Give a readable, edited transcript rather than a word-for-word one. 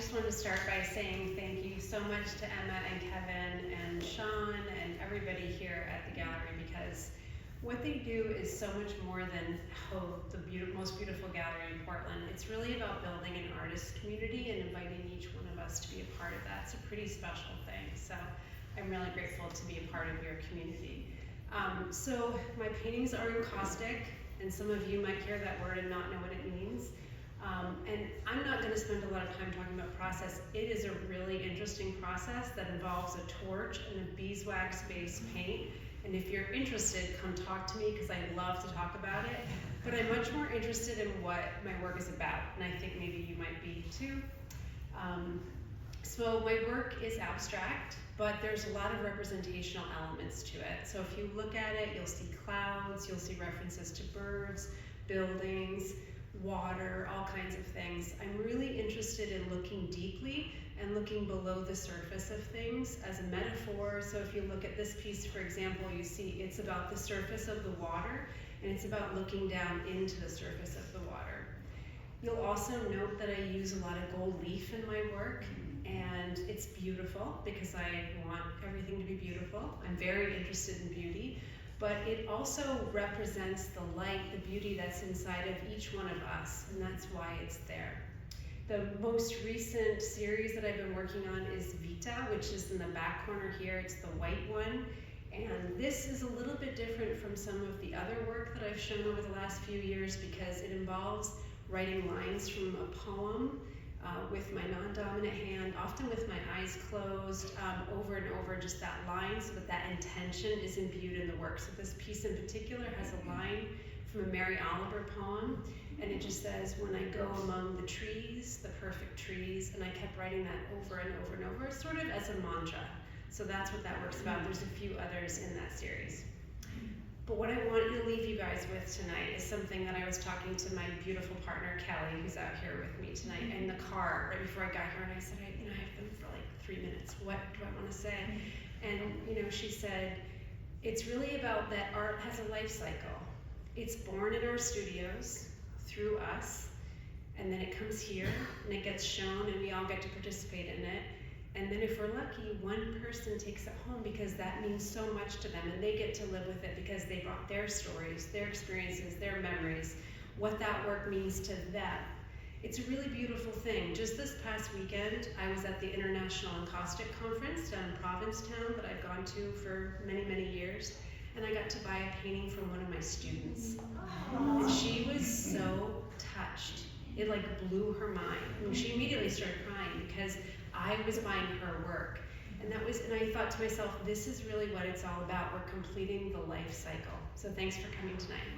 just wanted to start by saying thank you so much to Emma and Kevin and Sean and everybody here at the gallery, because what they do is so much more than the most beautiful gallery in Portland. It's really about building an artist community and inviting each one of us to be a part of that. It's a pretty special thing, so I'm really grateful to be a part of your community. So my paintings are encaustic, and some of you might hear that word and not know what it means. And I'm not going to spend a lot of time talking about process. It is a really interesting process that involves a torch and a beeswax-based paint. And if you're interested, come talk to me, because I love to talk about it. But I'm much more interested in what my work is about, and I think maybe you might be too. So my work is abstract, but there's a lot of representational elements to it. So if you look at it, you'll see clouds, you'll see references to birds, buildings, water, all kinds of things. I'm really interested in looking deeply and looking below the surface of things as a metaphor. So if you look at this piece, for example, you see it's about the surface of the water, and it's about looking down into the surface of the water. You'll also note that I use a lot of gold leaf in my work, and it's beautiful because I want everything to be beautiful. I'm very interested in beauty, but it also represents the light, the beauty that's inside of each one of us, and that's why it's there. The most recent series that I've been working on is Vita, which is in the back corner here. It's the white one, and this is a little bit different from some of the other work that I've shown over the last few years, because it involves writing lines from a poem with my non-dominant hand, often with my eyes closed, over and over, just that line, so that that intention is imbued in the work. So this piece in particular has a line from a Mary Oliver poem, and it just says, "When I go among the trees, the perfect trees," and I kept writing that over and over and over, sort of as a mantra. So that's what that work's about. There's a few others in that series. But what I want to leave you guys with tonight is something that I was talking to my beautiful partner, Kelly, who's out here with me tonight, in the car right before I got here, and I said, I've been for like 3 minutes. What do I want to say? And she said, it's really about that art has a life cycle. It's born in our studios through us, and then it comes here, and it gets shown, and we all get to participate in it. And then if we're lucky, one person takes it home, because that means so much to them, and they get to live with it because they brought their stories, their experiences, their memories, what that work means to them. It's a really beautiful thing. Just this past weekend, I was at the International Encaustic Conference down in Provincetown that I've gone to for many, many years, and I got to buy a painting from one of my students. And she was so touched. It like blew her mind. I mean, she immediately started crying because I was buying her work. And I thought to myself, this is really what it's all about. We're completing the life cycle. So thanks for coming tonight.